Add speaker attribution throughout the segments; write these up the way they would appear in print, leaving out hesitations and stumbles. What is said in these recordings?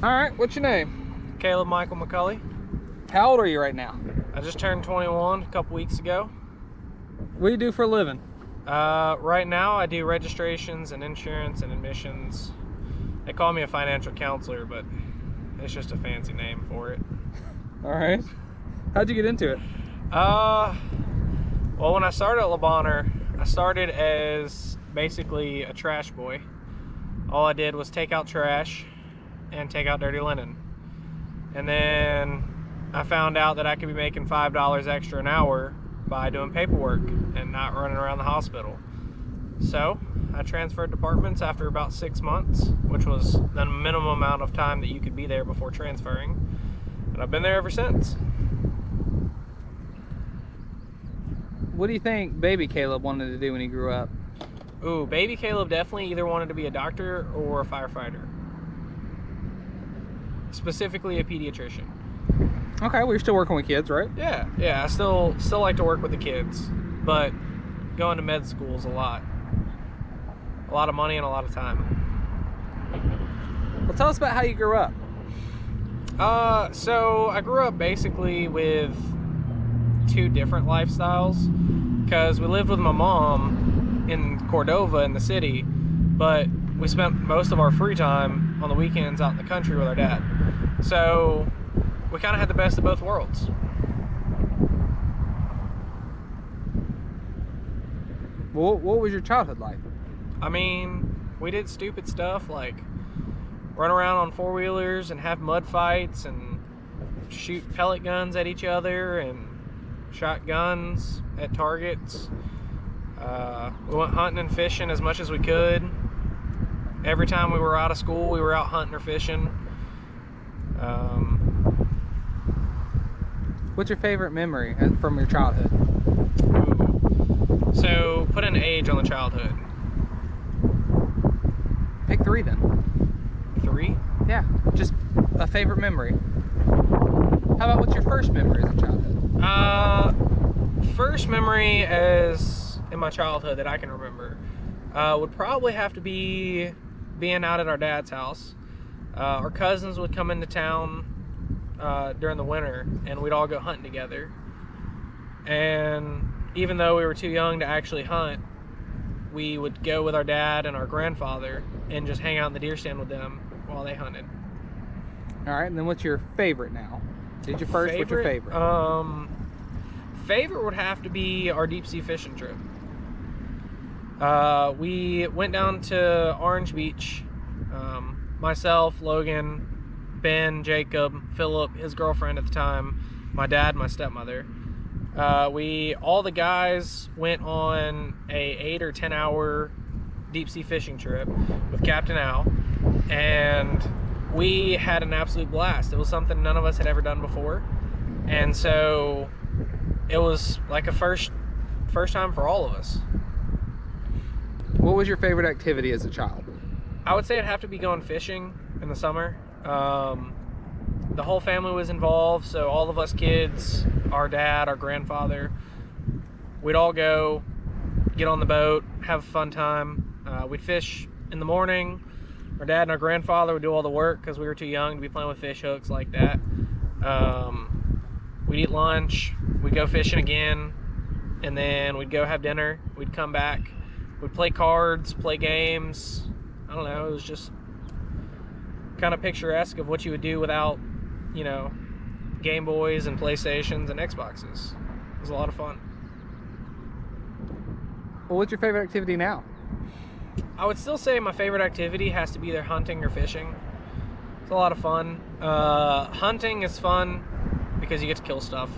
Speaker 1: All right, what's your name?
Speaker 2: Caleb Michael McCulley.
Speaker 1: How old are you right now?
Speaker 2: I just turned 21 a couple weeks ago.
Speaker 1: What do you do for a living?
Speaker 2: Right now I do registrations and insurance and admissions. They call me a financial counselor, but it's just a fancy name for it.
Speaker 1: All right. How'd you get into it?
Speaker 2: Well, when I started at Le Bonheur, I started as basically a trash boy. All I did was take out trash and take out dirty linen. And then I found out that I could be making $5 extra an hour by doing paperwork and not running around the hospital. So I transferred departments after about 6 months, which was the minimum amount of time that you could be there before transferring. And I've been there ever since.
Speaker 1: What do you think baby Caleb wanted to do when he grew up?
Speaker 2: Ooh, baby Caleb definitely either wanted to be a doctor or a firefighter. Specifically a pediatrician.
Speaker 1: Okay, well, you're still working with kids, right?
Speaker 2: Yeah, I still like to work with the kids, but going to med school is a lot of money and a lot of time.
Speaker 1: Well, tell us about how you grew up.
Speaker 2: So I grew up basically with two different lifestyles, because we lived with my mom in Cordova in the city, but we spent most of our free time on the weekends out in the country with our dad. So we kind of had the best of both worlds.
Speaker 1: Well, what was your childhood like?
Speaker 2: I mean, we did stupid stuff like run around on four-wheelers and have mud fights and shoot pellet guns at each other and shot guns at targets. We went hunting and fishing as much as we could. Every time we were out of school, we were out hunting or fishing.
Speaker 1: What's your favorite memory from your childhood?
Speaker 2: Ooh. So put an age on the childhood.
Speaker 1: Pick 3 then.
Speaker 2: 3?
Speaker 1: Yeah, just a favorite memory. How about what's your first memory as a childhood?
Speaker 2: First memory as in my childhood that I can remember would probably have to be being out at our dad's house. Our cousins would come into town during the winter, and we'd all go hunting together. And even though we were too young to actually hunt, we would go with our dad and our grandfather and just hang out in the deer stand with them while they hunted.
Speaker 1: All right, and then what's your favorite now? Did you first? What's your favorite?
Speaker 2: Favorite would have to be our deep sea fishing trip. We went down to Orange Beach. Myself, Logan, Ben, Jacob, Philip, his girlfriend at the time, my dad, my stepmother. All the guys went on a 8 or 10 hour deep sea fishing trip with Captain Al, and we had an absolute blast. It was something none of us had ever done before, and so it was like a first time for all of us.
Speaker 1: What was your favorite activity as a child?
Speaker 2: I would say it'd have to be going fishing in the summer. The whole family was involved, so all of us kids, our dad, our grandfather, we'd all go, get on the boat, have a fun time. We'd fish in the morning. Our dad and our grandfather would do all the work because we were too young to be playing with fish hooks like that. We'd eat lunch, we'd go fishing again, and then we'd go have dinner. We'd come back, we'd play cards, play games. I don't know, it was just kind of picturesque of what you would do without, Game Boys and PlayStations and Xboxes. It was a lot of fun.
Speaker 1: Well, what's your favorite activity now?
Speaker 2: I would still say my favorite activity has to be either hunting or fishing. It's a lot of fun. Hunting is fun because you get to kill stuff.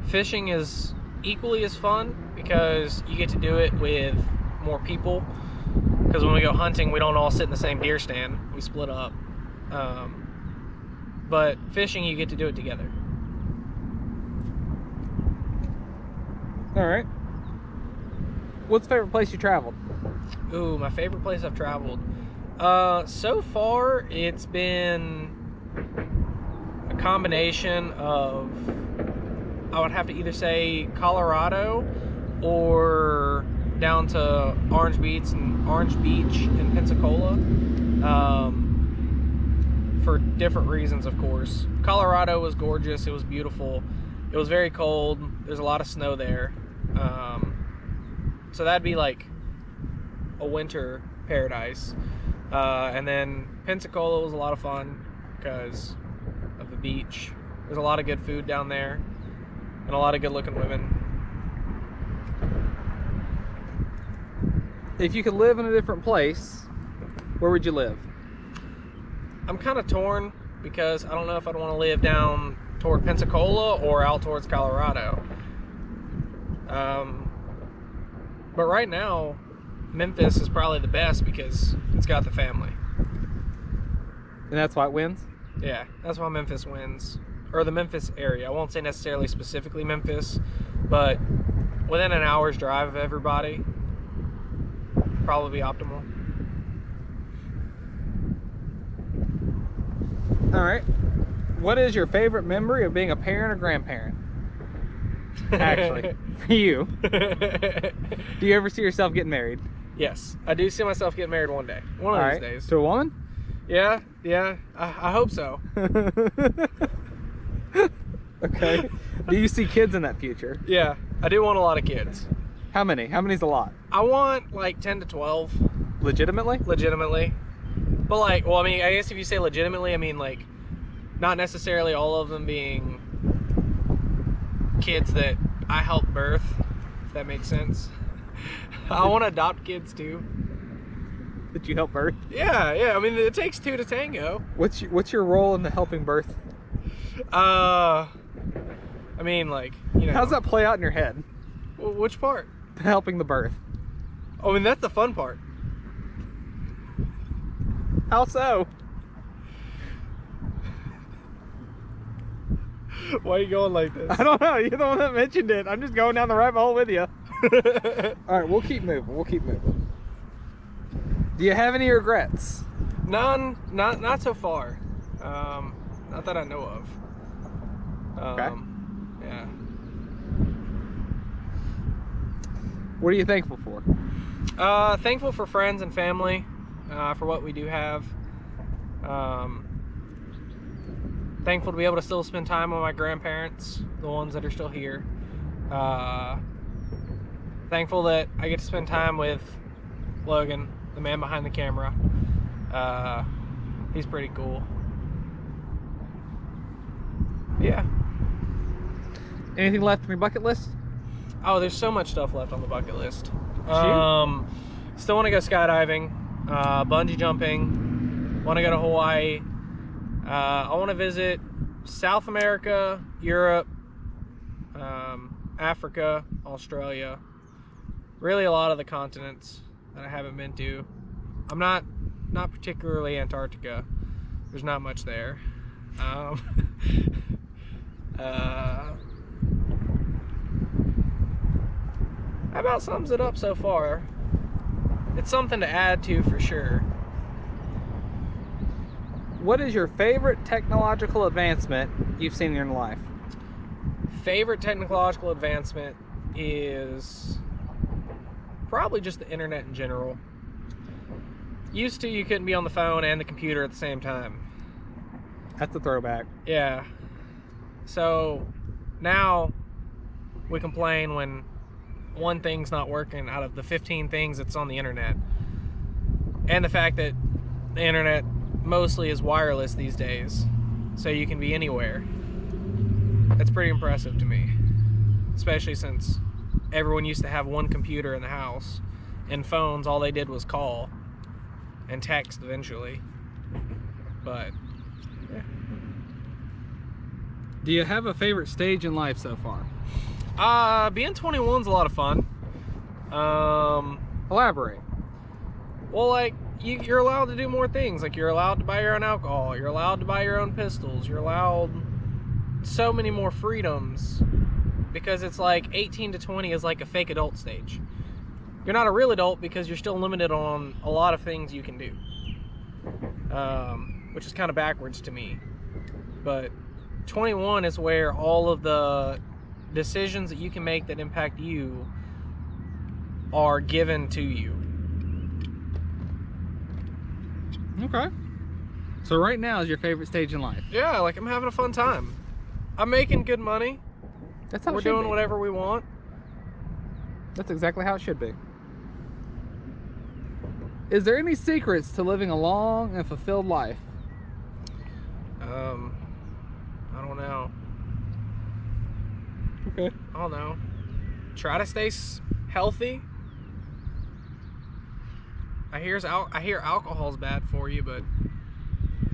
Speaker 2: Fishing is equally as fun because you get to do it with more people. Because when we go hunting, we don't all sit in the same deer stand. We split up. But fishing, you get to do it together.
Speaker 1: All right. What's the favorite place you traveled?
Speaker 2: Ooh, my favorite place I've traveled. So far, it's been a combination of, I would have to either say Colorado or down to Orange Beach in Pensacola. different reasons, of course. Colorado was gorgeous. It was beautiful. It was very cold. There's a lot of snow there. So that'd be like a winter paradise. And then Pensacola was a lot of fun because of the beach. There's a lot of good food down there and a lot of good looking women.
Speaker 1: If you could live in a different place, where would you live?
Speaker 2: I'm kind of torn because I don't know if I'd want to live down toward Pensacola or out towards Colorado. But right now, Memphis is probably the best because it's got the family.
Speaker 1: And that's why it wins?
Speaker 2: Yeah, that's why Memphis wins. Or the Memphis area. I won't say necessarily specifically Memphis, but within an hour's drive of everybody, probably optimal.
Speaker 1: All right. What is your favorite memory of being a parent or grandparent? Actually, for you. Do you ever see yourself getting married?
Speaker 2: Yes, I do see myself getting married one day. One of these days.
Speaker 1: To a woman?
Speaker 2: Yeah. I hope so.
Speaker 1: Okay. Do you see kids in that future?
Speaker 2: Yeah, I do want a lot of kids.
Speaker 1: How many? How many's a lot?
Speaker 2: I want like 10 to 12.
Speaker 1: Legitimately?
Speaker 2: Legitimately. But like, well, I mean, I guess if you say legitimately, I mean like not necessarily all of them being kids that I help birth, if that makes sense. I want to adopt kids too.
Speaker 1: That you help birth?
Speaker 2: Yeah. I mean, it takes two to tango.
Speaker 1: What's your role in the helping birth?
Speaker 2: I mean, like, you know.
Speaker 1: How does that play out in your head?
Speaker 2: Well, which part?
Speaker 1: Helping the birth.
Speaker 2: Oh, I mean, that's the fun part.
Speaker 1: How so?
Speaker 2: Why are you going like this?
Speaker 1: I don't know. You're the one that mentioned it. I'm just going down the rabbit hole with you. All right, we'll keep moving. Do you have any regrets?
Speaker 2: None. Not so far. Not that I know of.
Speaker 1: Okay.
Speaker 2: Yeah.
Speaker 1: What are you thankful for?
Speaker 2: Thankful for friends and family, for what we do have. Thankful to be able to still spend time with my grandparents, the ones that are still here. Thankful that I get to spend time with Logan, the man behind the camera. He's pretty cool. Yeah.
Speaker 1: Anything left on your bucket list?
Speaker 2: Oh, there's so much stuff left on the bucket list. Still want to go skydiving, bungee jumping, want to go to Hawaii. I want to visit South America, Europe, Africa, Australia. Really a lot of the continents that I haven't been to. I'm not particularly Antarctica. There's not much there. That about sums it up so far. It's something to add to for sure.
Speaker 1: What is your favorite technological advancement you've seen in your life?
Speaker 2: Favorite technological advancement is probably just the internet in general. Used to, you couldn't be on the phone and the computer at the same time.
Speaker 1: That's a throwback.
Speaker 2: Yeah. So now we complain when one thing's not working out of the 15 things that's on the internet. And the fact that the internet mostly is wireless these days, so you can be anywhere. That's pretty impressive to me, especially since everyone used to have one computer in the house, and phones, all they did was call and text eventually. But yeah.
Speaker 1: Do you have a favorite stage in life so far?
Speaker 2: Being 21's a lot of fun.
Speaker 1: Elaborate.
Speaker 2: Well, like, you're allowed to do more things. Like, you're allowed to buy your own alcohol. You're allowed to buy your own pistols. You're allowed so many more freedoms, because it's like 18 to 20 is like a fake adult stage. You're not a real adult because you're still limited on a lot of things you can do, which is kind of backwards to me. But 21 is where all of the decisions that you can make that impact you are given to you.
Speaker 1: Okay. So right now is your favorite stage in life?
Speaker 2: Yeah, like I'm having a fun time. I'm making good money.
Speaker 1: That's how
Speaker 2: We're
Speaker 1: it should
Speaker 2: doing
Speaker 1: be.
Speaker 2: whatever we want.
Speaker 1: That's exactly how it should be. Is there any secrets to living a long and fulfilled life?
Speaker 2: I don't know.
Speaker 1: Okay.
Speaker 2: I don't know. Try to stay healthy. I hear alcohol's bad for you, but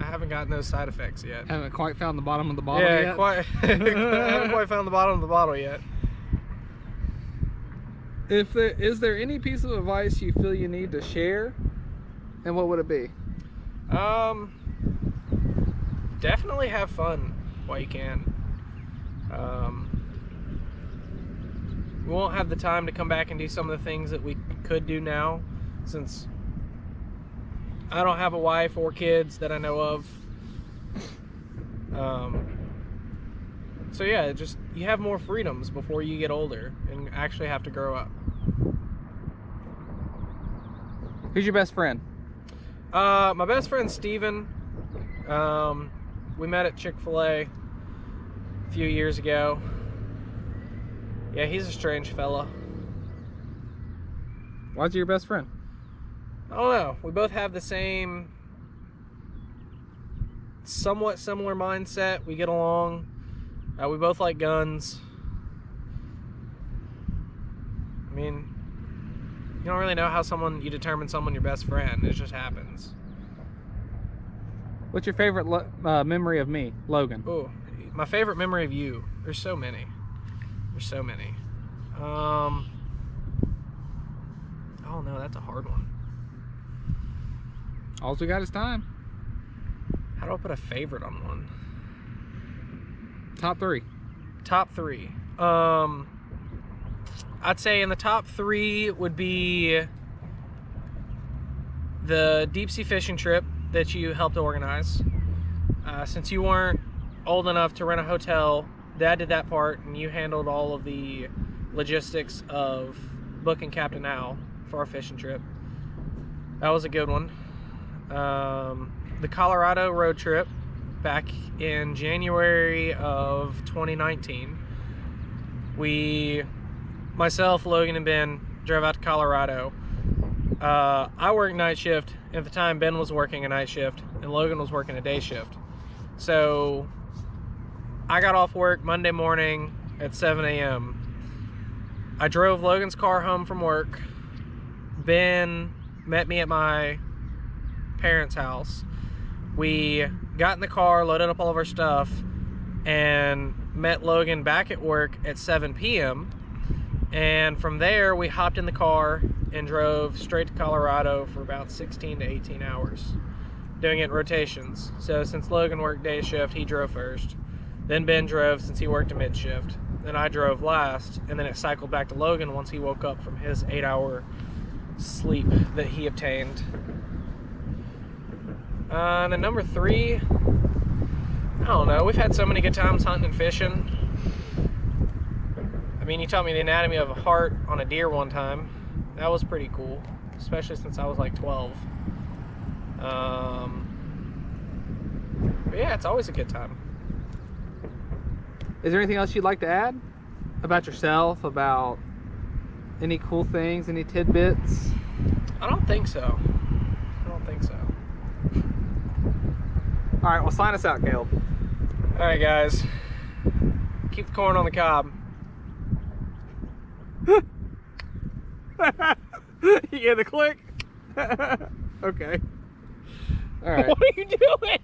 Speaker 2: I haven't gotten those side effects yet.
Speaker 1: Haven't quite found the bottom of the bottle
Speaker 2: Yeah,
Speaker 1: yet?
Speaker 2: I haven't quite found the bottom of the bottle yet.
Speaker 1: Is there any piece of advice you feel you need to share, and what would it be?
Speaker 2: Definitely have fun while you can. We won't have the time to come back and do some of the things that we could do now, since I don't have a wife or kids that I know of. So yeah, just you have more freedoms before you get older and actually have to grow up.
Speaker 1: Who's your best friend?
Speaker 2: My best friend Steven. We met at Chick-fil-A a few years ago. Yeah, he's a strange fella.
Speaker 1: Why's he your best friend?
Speaker 2: I don't know. We both have the same, somewhat similar mindset. We get along. We both like guns. I mean, you don't really know how you determine someone your best friend. It just happens.
Speaker 1: What's your favorite memory of me, Logan?
Speaker 2: Oh, my favorite memory of you. There's so many. There's so many. Oh no, that's a hard one.
Speaker 1: All we got is time.
Speaker 2: How do I put a favorite on one?
Speaker 1: Top 3.
Speaker 2: Top 3. I'd say in the top 3 would be the deep sea fishing trip that you helped organize. Since you weren't old enough to rent a hotel, Dad did that part, and you handled all of the logistics of booking Captain Al for our fishing trip. That was a good one. The Colorado road trip back in January of 2019. Myself, Logan, and Ben drove out to Colorado. I worked night shift. At the time, Ben was working a night shift, and Logan was working a day shift. So I got off work Monday morning at 7 a.m. I drove Logan's car home from work. Ben met me at my parents' house. We got in the car, loaded up all of our stuff, and met Logan back at work at 7 p.m. And from there, we hopped in the car and drove straight to Colorado for about 16 to 18 hours, doing it in rotations. So since Logan worked day shift, he drove first. Then Ben drove since he worked a mid shift. Then I drove last, and then it cycled back to Logan once he woke up from his 8-hour sleep that he obtained. And then number 3, I don't know. We've had so many good times hunting and fishing. I mean, you taught me the anatomy of a heart on a deer one time. That was pretty cool, especially since I was like 12. But yeah, it's always a good time.
Speaker 1: Is there anything else you'd like to add about yourself, about any cool things, any tidbits?
Speaker 2: I don't think so.
Speaker 1: All right, well, sign us out, Caleb.
Speaker 2: All right, guys. Keep the corn on the cob.
Speaker 1: You get the click? Okay. All right.
Speaker 2: What are you doing?